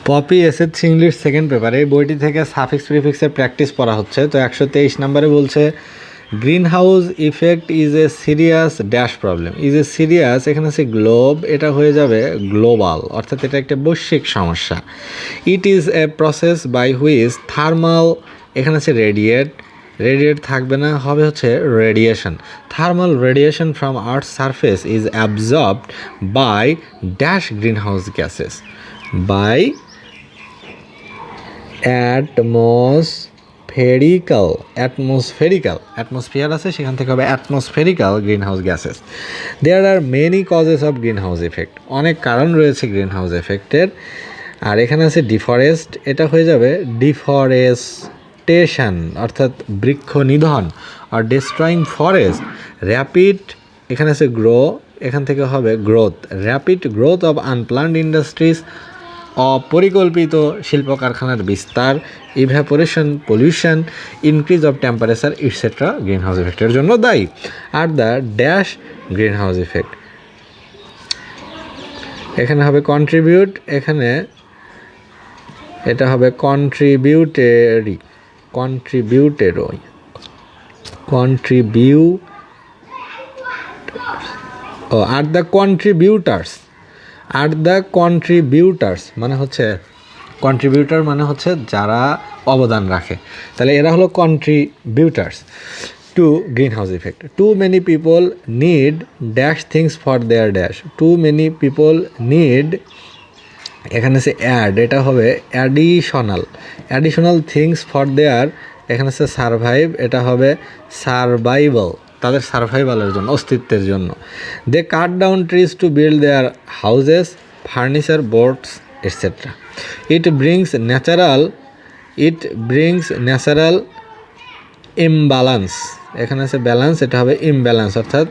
Poppy SSC English second পেপারে এই বইটি থেকে সাফিক্স প্রিফিক্সের প্র্যাকটিস পড়া হচ্ছে। তো 123 নম্বরে বলছে green house effect is a serious dash problem. Is a serious, এখানে আছে গ্লোব, এটা হয়ে যাবে গ্লোবাল, অর্থাৎ এটা একটা বৈশ্বিক সমস্যা। It is a process by which thermal, এখানে আছে রেডিয়েট, রেডিয়েট থাকবে না, হবে হচ্ছে radiation. Thermal radiation from earth surface is absorbed by dash green house gases, by atmospherical আছে, সেখান থেকে হবে atmospherical green house gases. There are many causes of green house effect, অনেক কারণ রয়েছে গ্রিন হাউস এফেক্টের। আর এখানে আছে ডিফরেস্ট, এটা হয়ে যাবে ডিফরেস্টেশন, অর্থাৎ বৃক্ষ নিধন। আর ডিস্ট্রয়িং ফরেস্ট, র্যাপিড, এখানে আছে গ্রো, এখান থেকে হবে growth, rapid growth of unplanned industries, অপরিকল্পিত শিল্প কারখানার বিস্তার, evaporation, pollution, increase of temperature etcetera green house ইফেক্টের জন্য দায়ী। আর the dash green house effect, এখানে হবে কন্ট্রিবিউট, এখানে এটা হবে কন্ট্রিবিউটেরি, আর দ্য কন্ট্রিবিউটার্স মানে হচ্ছে, কন্ট্রিবিউটার মানে হচ্ছে যারা অবদান রাখে, তাহলে এরা হলো contributors to green house effect. Too many people need dash things for their dash, too many people need, এখানে আছে অ্যাড, এটা হবে অ্যাডিশনাল থিংস ফর দেয়ার, এখানে আছে সারভাইভ, এটা হবে সারভাইভাল, তাদের সারভাইভালের জন্য, অস্তিত্বের জন্য। They cut down trees to build their houses, furniture, boards etcetera. It brings natural imbalance, এখানে আছে ব্যালেন্স, এটা হবে ইমব্যালেন্স, অর্থাৎ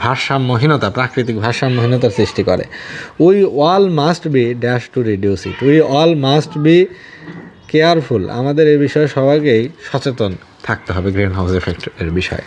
ভারসাম্যহীনতা, প্রাকৃতিক ভারসাম্যহীনতার সৃষ্টি করে। We all must be dash to reduce it, we all must be careful, আমাদের এই বিষয়ে সবাইকেই সচেতন থাকতে হবে গ্রিন হাউস এফেক্টের বিষয়ে।